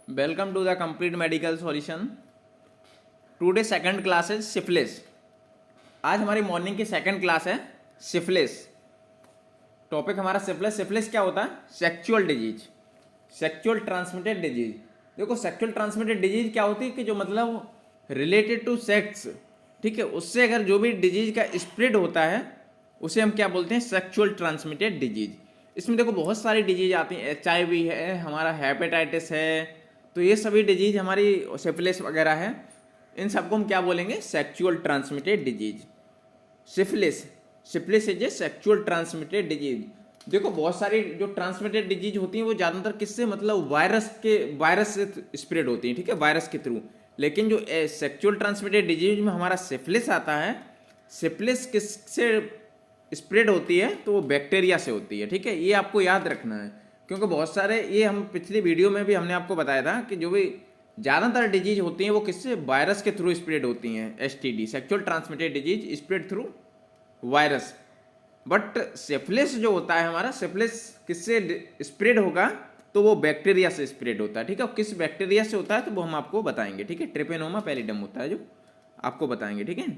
Welcome to the complete medical solution. Today second class is syphilis. आज हमारी morning की second class है syphilis. Topic हमारा syphilis. Syphilis क्या होता है? Sexual disease, sexual transmitted disease. देखो सेक्सुअल ट्रांसमिटेड डिजीज क्या होती है कि जो मतलब रिलेटेड टू सेक्स, ठीक है, उससे अगर जो भी डिजीज का स्प्रेड होता है उसे हम क्या बोलते हैं? Sexual transmitted disease. इसमें देखो बहुत सारी डिजीज आती हैं. HIV है, हमारा हेपेटाइटिस है, तो ये सभी डिजीज हमारी सिफिलिस वगैरह है. इन सबको हम क्या बोलेंगे? Sexual transmitted disease. Syphilis, syphilis is A sexual transmitted disease. देखो बहुत सारी जो ट्रांसमिटेड डिजीज होती हैं वो ज़्यादातर किससे, मतलब वायरस से स्प्रेड होती हैं, ठीक है, वायरस के थ्रू. लेकिन जो सेक्सुअल ट्रांसमिटेड डिजीज में हमारा सिफिलिस आता है, सिफिलिस किससे स्प्रेड होती है? तो वो बैक्टीरिया से होती है, ठीक है. ये आपको याद रखना है क्योंकि बहुत सारे, ये हम पिछली वीडियो में भी हमने आपको बताया था कि जो भी ज़्यादातर डिजीज होती हैं वो किससे, वायरस के थ्रू स्प्रेड होती हैं. STD, sexual transmitted disease spread through virus. But syphilis जो होता है हमारा, सिफिलिस किससे स्प्रेड होगा? तो वो बैक्टीरिया से स्प्रेड होता है, ठीक है. किस बैक्टीरिया से होता है तो वो हम आपको बताएंगे, ठीक है. ट्रिपेनोमा पैलिडम होता है जो आपको बताएंगे, ठीक है,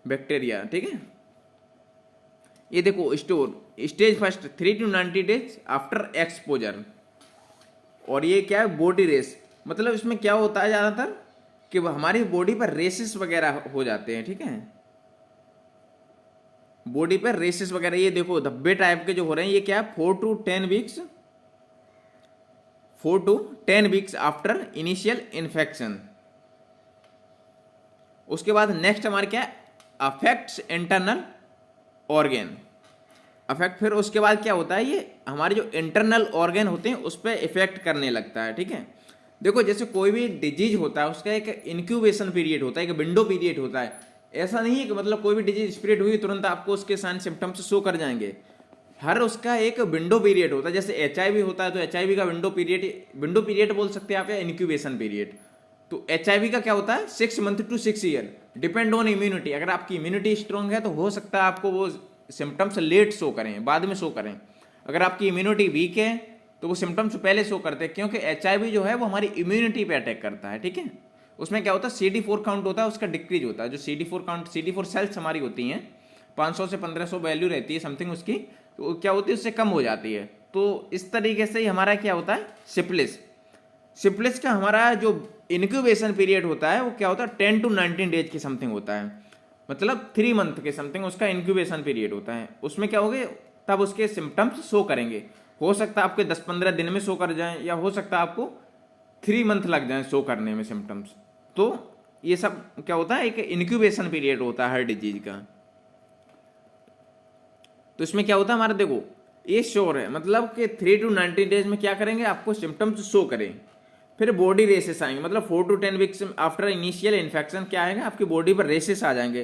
बैक्टीरिया, ठीक है. ये देखो stage first 3 to 90 days after exposure. और ये क्या है? Body rash. मतलब इसमें क्या होता है ज़्यादातर कि हमारी बॉडी पर रेसेस वगैरह हो जाते हैं, ठीक है, बॉडी पर रेसेस वगैरह. ये देखो धब्बे टाइप के जो हो रहे हैं, ये क्या है? 4 to 10 weeks after initial infection. उसके बाद नेक्स्ट हमारे क्या है? Affects internal organ. अफेक्ट, फिर उसके बाद क्या होता है? ये हमारे जो इंटरनल ऑर्गेन होते हैं उस पर इफेक्ट करने लगता है, ठीक है. देखो जैसे कोई भी डिजीज होता है उसका एक इंक्यूबेशन पीरियड होता है, एक विंडो पीरियड होता है. ऐसा नहीं है कि मतलब कोई भी डिजीज स्प्रेड हुई तुरंत आपको उसके साइन सिम्टम्स शो कर जाएंगे. हर उसका एक विंडो पीरियड होता है. जैसे HIV होता है तो HIV का विंडो पीरियड बोल सकते हैं आप, या इंक्यूबेशन पीरियड. तो HIV का क्या होता है? 6 month to 6 year, depend on immunity. अगर आपकी इम्यूनिटी स्ट्रॉन्ग है तो हो सकता है आपको वो सिम्टम्स लेट शो करें, बाद में शो करें. अगर आपकी इम्यूनिटी वीक है तो वो सिम्टम्स पहले शो करते हैं, क्योंकि HIV जो है वो हमारी इम्यूनिटी पे अटैक करता है, ठीक है. उसमें क्या होता है? CD4 काउंट होता है, उसका डिक्रीज होता है. जो CD4 काउंट, CD4 सेल्स हमारी होती हैं 500 से 1500 वैल्यू रहती है समथिंग उसकी, तो क्या होती है? उससे कम हो जाती है. तो इस तरीके से ही हमारा क्या होता है? सिफिलिस. सिफिलिस का हमारा जो इनक्यूबेशन पीरियड होता है वो क्या होता है? 10 to 19 days की समथिंग होता है. मतलब 3 month के समथिंग उसका इंक्यूबेशन पीरियड होता है. उसमें क्या होगा? तब उसके सिम्टम्स शो करेंगे. हो सकता है आपके 10-15 दिन में शो कर जाएं, या हो सकता है आपको 3 month लग जाए शो करने में सिम्टम्स. तो ये सब क्या होता है? एक इंक्यूबेशन पीरियड होता है हर डिजीज का. तो इसमें क्या होता है हमारा? देखो ये श्योर है, मतलब कि 3 to 90 days में क्या करेंगे? आपको सिम्टम्स शो करें. फिर बॉडी रेसेस आएंगे, मतलब 4 to 10 weeks after initial infection क्या आएगा? आपकी बॉडी पर रेसेस आ जाएंगे.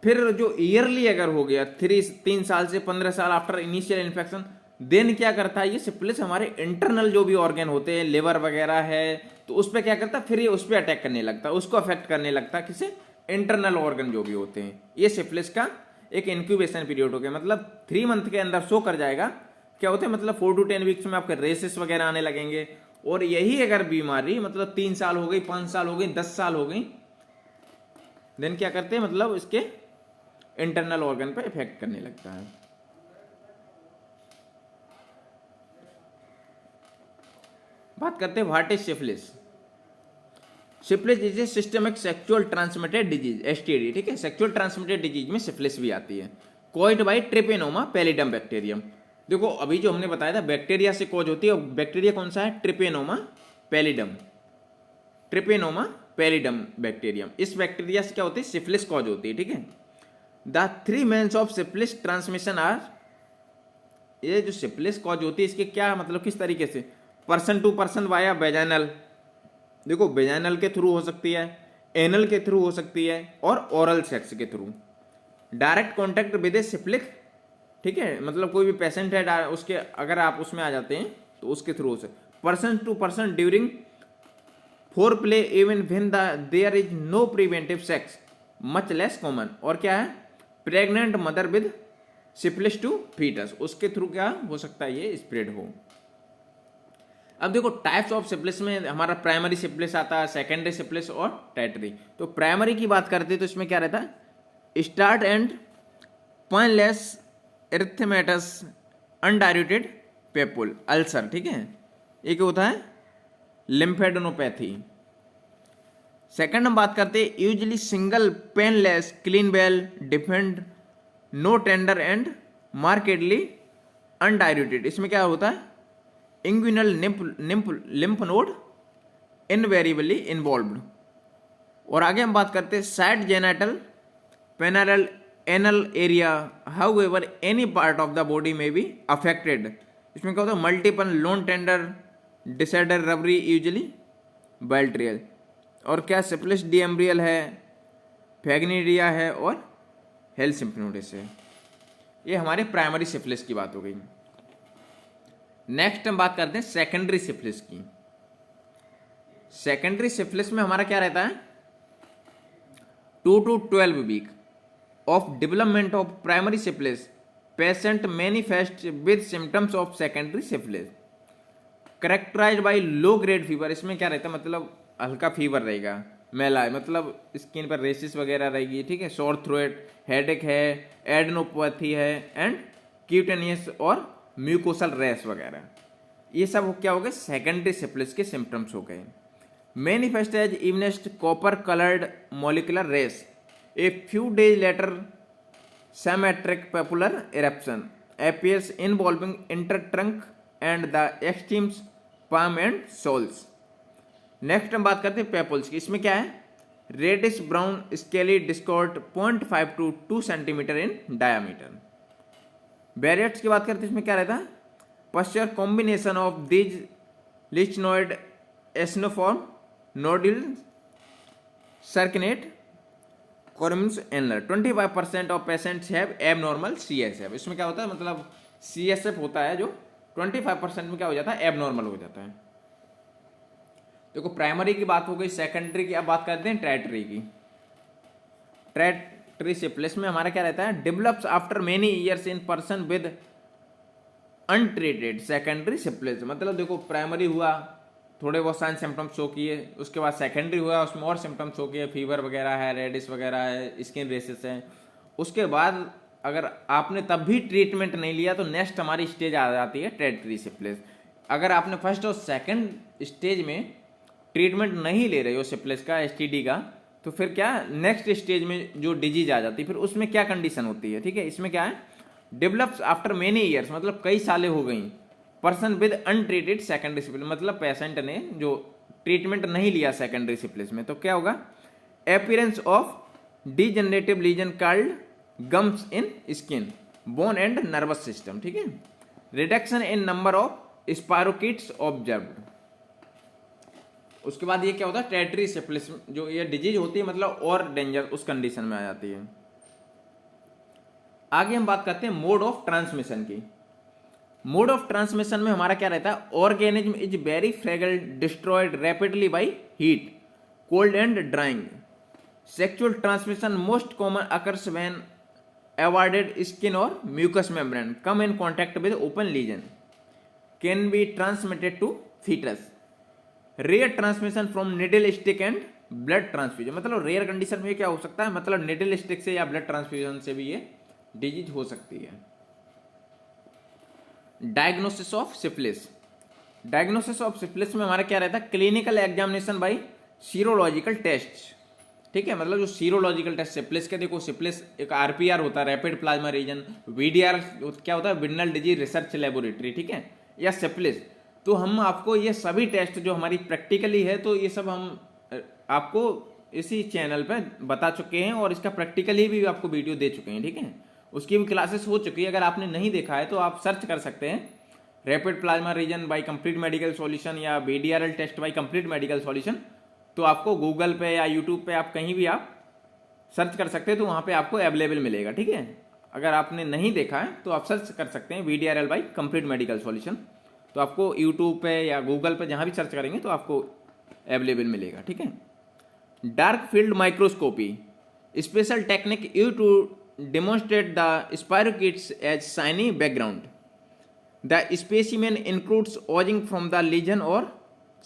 फिर जो ईयरली अगर हो गया 3 साल से 15 साल आफ्टर इनिशियल इन्फेक्शन, देन क्या करता है? ये सिफिलिस हमारे इंटरनल जो भी ऑर्गन होते हैं, लिवर वगैरह है, तो उस पर क्या करता है? फिर ये उस पर अटैक करने लगता है, उसको अफेक्ट करने लगता है. किसे? इंटरनल ऑर्गन जो भी होते हैं. ये सिफिलिस का एक इंक्यूबेशन पीरियड हो गया, मतलब 3 month के अंदर शो कर जाएगा. क्या होता है? मतलब 4 to 10 वीक्स में आपके रेसेस वगैरह आने लगेंगे. और यही अगर बीमारी मतलब 3 साल हो गई, 5 साल हो गई, 10 साल हो गई, देन क्या करते हैं? मतलब इसके इंटरनल ऑर्गन पर इफेक्ट करने लगता है. बात करते हैं what is syphilis. Syphilis is a systemic sexual transmitted disease, STD, ठीक है. सेक्सुअल ट्रांसमिटेड डिजीज में सिफिलिस भी आती है. Caused by treponema pallidum bacterium. देखो अभी जो हमने बताया था बैक्टीरिया से कॉज होती है, और बैक्टीरिया कौन सा है? Treponema pallidum. Treponema pallidum bacterium. इस बैक्टीरिया से क्या होती है? सिफिलिस कॉज होती है, ठीक है. The 3 means of syphilis transmission are, ये जो सिफिलिस कॉज होती है इसके क्या मतलब, किस तरीके से? Person to person via vaginal. देखो वेजाइनल के थ्रू हो सकती है, एनल के थ्रू हो सकती है, और ओरल सेक्स के थ्रू. डायरेक्ट कॉन्टैक्ट विद ए सिफिलिक, ठीक है, मतलब कोई भी पेशेंट है उसके, अगर आप उसमें आ जाते हैं तो उसके थ्रू हो सकते. Person to person during foreplay even when there is no preventive sex, much less common. और क्या है? Pregnant mother with syphilis to foetus, उसके थ्रू क्या हो सकता है? ये स्प्रेड हो. अब देखो टाइप्स ऑफ सिफिलिस में हमारा प्राइमरी सिफिलिस आता है, सेकेंडरी सिफिलिस और टर्टियरी। तो प्राइमरी की बात करते हैं तो इसमें क्या रहता है, start and pointless erythematous undirected papule ulcer, ठीक है, एक होता है लिम्फेडेनोपैथी। सेकंड हम बात करते हैं usually single painless clean bell defend no tender and markedly undirected. इसमें क्या होता है, inguinal lymph node invariably involved. और आगे हम बात करते हैं side genital perianal anal area however any part of the body में बी अफेक्टेड। इसमें क्या होता है, multiple lone tender decider rubbery usually bilateral. और क्या सिफिलिस डीएम्ब्रियल है, फैग्निडिया है और हेल सिम्फिनोडिस है। ये हमारे प्राइमरी सिफिलिस की बात हो गई। नेक्स्ट हम बात करते हैं सेकेंडरी सिफिलिस की। सेकेंडरी सिफिलिस में हमारा क्या रहता है, 2 to 12 week of development of primary syphilis patient manifest with symptoms of secondary syphilis characterised by low grade fever. इसमें क्या रहता है, मतलब हल्का फीवर रहेगा, मेला है, मतलब स्किन पर रेसिस वगैरह रहेगी, ठीक है, सोर थ्रोट, हेडेक है, एडनोपैथी है एंड क्यूटेनियस और म्यूकोसल रैश वगैरह। ये सब क्या हो गए, सेकेंडरी सिफिलिस के सिम्टम्स हो गए। Manifest as evanescent copper coloured molecular rash a few days later symmetric papular eruption appears involving intertrunk and the extremes palm and soles। Next हम बात करते हैं पेपल्स की। इसमें क्या है, reddish brown scaly discoid 0.5 to 2 centimetre in diameter. Variants की बात करते हैं, इसमें क्या रहता है, pustular combination of these lichenoid acneiform nodular circinate corymbose annular. 25% of patients have abnormal CSF। इसमें क्या होता है, मतलब CSF होता है जो 25% में क्या हो जाता है, एबनॉर्मल हो जाता है। देखो प्राइमरी की बात हो गई, सेकेंडरी की अब बात करते हैं टर्टियरी की। टर्टियरी सिफिलिस में हमारा क्या रहता है, develops after many years in person with untreated secondary syphilis. मतलब देखो प्राइमरी हुआ, थोड़े बहुत साइन सिम्टम्स शो किए, उसके बाद सेकेंडरी हुआ, उसमें और सिम्टम्स शो किए, फीवर वगैरह है, रेडिस वगैरह है, स्किन रेसिस है। उसके बाद अगर आपने तब भी ट्रीटमेंट नहीं लिया तो नेक्स्ट हमारी स्टेज आ जाती है टर्टियरी सिफिलिस। अगर आपने फर्स्ट और सेकंड स्टेज में ट्रीटमेंट नहीं ले रहे हो सिफिलिस का, STD का, तो फिर क्या नेक्स्ट स्टेज में जो डिजीज आ जाती है, फिर उसमें क्या कंडीशन होती है, ठीक है। इसमें क्या है, डेवलप्स आफ्टर मेनी ईयर्स, मतलब कई सालें हो गई, person with untreated secondary syphilis, मतलब पेशेंट ने जो ट्रीटमेंट नहीं लिया सेकेंडरी सिफिलिस में, तो क्या होगा, appearance of degenerative lesion called gums in skin bone and nervous system, ठीक है। Reduction in number of spirochetes observed. उसके बाद ये क्या होता है, टर्टियरी सिफिलिस जो ये डिजीज होती है, मतलब और डेंजर उस कंडीशन में आ जाती है। आगे हम बात करते हैं मोड ऑफ ट्रांसमिशन की। मोड ऑफ ट्रांसमिशन में हमारा क्या रहता है, organism is very fragile destroyed rapidly by heat cold and drying. Sexual transmission most common occurs when avoided skin और mucus membrane come in contact with open lesion can be transmitted to foetus. Rare transmission from needle stick and blood transfusion. मतलब rare condition में क्या हो सकता है, मतलब needle stick से या ब्लड ट्रांसफ्यूजन से भी ये डिजीज हो सकती है। Diagnosis of syphilis. Diagnosis of syphilis में हमारा क्या रहता है, clinical examination by serological test, ठीक है। मतलब जो सीरोलॉजिकल टेस्ट सिफिलिस के, देखो सिफिलिस एक RPR होता है, रैपिड प्लाज्मा रीजन, VDR क्या होता है, विनल डिजीज रिसर्च लेबोरेटरी, ठीक है, या सिफिलिस। तो हम आपको ये सभी टेस्ट जो हमारी प्रैक्टिकली है, तो ये सब हम आपको इसी चैनल पे बता चुके हैं और इसका प्रैक्टिकली भी आपको वीडियो दे चुके हैं, ठीक है। उसकी भी क्लासेस हो चुकी है, अगर आपने नहीं देखा है तो आप सर्च कर सकते हैं rapid plasma reagin by complete medical solution या VDRL test by complete medical solution. तो आपको गूगल पे या यूट्यूब पे आप कहीं भी आप सर्च कर सकते हैं, तो वहाँ पे आपको अवेलेबल मिलेगा, ठीक है। अगर आपने नहीं देखा है तो आप सर्च कर सकते हैं VDRL by complete medical solution, तो आपको यूट्यूब पे या गूगल पे जहाँ भी सर्च करेंगे तो आपको अवेलेबल मिलेगा, ठीक है। Dark field microscopy special technique use to demonstrate the spirochetes as shiny background। The specimen includes oozing from the lesion और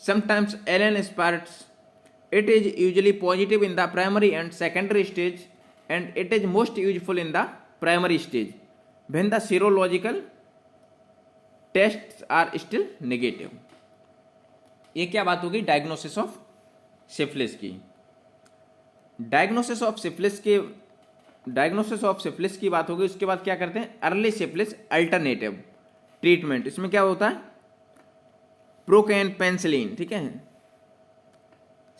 sometimes lymph aspirates. It is usually positive in the primary and secondary stage, and it is most useful in the primary stage when the serological tests are still negative. ये क्या बात होगी diagnosis of syphilis की. Diagnosis of syphilis की बात होगी. उसके बाद क्या करते हैं, अर्ली सिफिलिस अल्टरनेटिव ट्रीटमेंट. इसमें क्या होता है, प्रोकैन पेंसिलिन, ठीक है,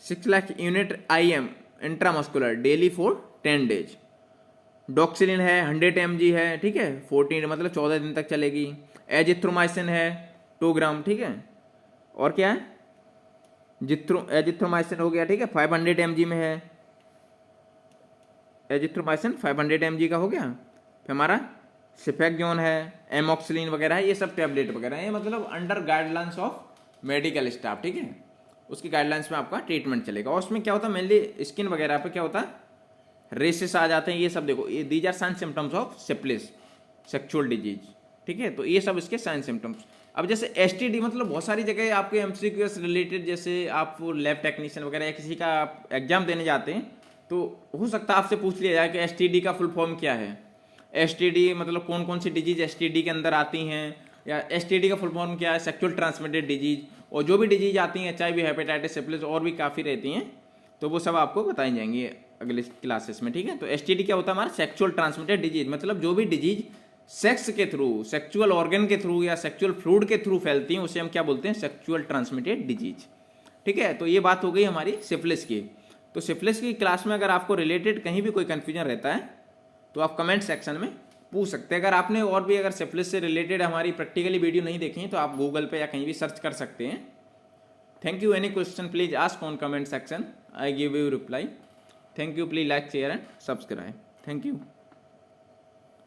6 lakh unit IM intramuscular daily for 10 days. Doxycycline है 100 mg है, ठीक है, 14 मतलब 14 दिन तक चलेगी. एजिथ्रोमाइसिन है 2 ग्राम, ठीक है. और क्या है, एजिथ्रोमाइसिन हो गया, ठीक है, 500 mg में है. एजिथ्रोमाइसिन 500 mg का हो गया. फिर हमारा सिफेक्जोन है, एमॉक्सिलिन वगैरह है, ये सब टैबलेट वगैरह है. ये मतलब under guidelines of medical staff, ठीक है, उसकी गाइडलाइंस में आपका ट्रीटमेंट चलेगा. और उसमें क्या होता है, मेनली स्किन वगैरह पे क्या होता है, रेसेस आ जाते हैं. ये सब देखो, ये these are sign symptoms of syphilis sexual disease, ठीक है. तो ये सब इसके साइन सिम्टम्स. अब जैसे STD मतलब बहुत सारी जगह आपके MCQ से रिलेटेड, जैसे आप लैब टेक्नीशियन वगैरह या किसी का आप एग्जाम देने जाते हैं तो हो सकता है आपसे पूछ लिया जाए कि STD का फुल फॉर्म क्या है. STD मतलब कौन कौन सी डिजीज STD के अंदर आती हैं, या STD का फुल फॉर्म क्या है, सेक्सुअल ट्रांसमिटेड डिजीज. और जो भी डिजीज आती हैं, HIV, हेपेटाइटिस, सिफिलिस और भी काफ़ी रहती हैं, तो वो सब आपको बताई जाएंगी अगले क्लासेस में, ठीक है. तो STD क्या होता है, हमारा सेक्सुअल ट्रांसमिटेड डिजीज, मतलब जो भी डिजीज सेक्स के थ्रू, सेक्सुअल ऑर्गन के थ्रू या सेक्सुअल फ्लूइड के थ्रू फैलती हैं, उसे हम क्या बोलते हैं, सेक्सुअल ट्रांसमिटेड डिजीज, ठीक है. तो ये बात हो गई हमारी सिफिलिस की. तो सिफिलिस की क्लास में अगर आपको रिलेटेड कहीं भी कोई कन्फ्यूजन रहता है तो आप कमेंट सेक्शन में पूछ सकते हैं. अगर आपने और भी अगर सिफिलिस से रिलेटेड हमारी प्रैक्टिकली वीडियो नहीं देखी है तो आप गूगल पे या कहीं भी सर्च कर सकते हैं. Thank you. Any question please ask on comment section, I give you reply. Thank you. Please like, share and subscribe. Thank you.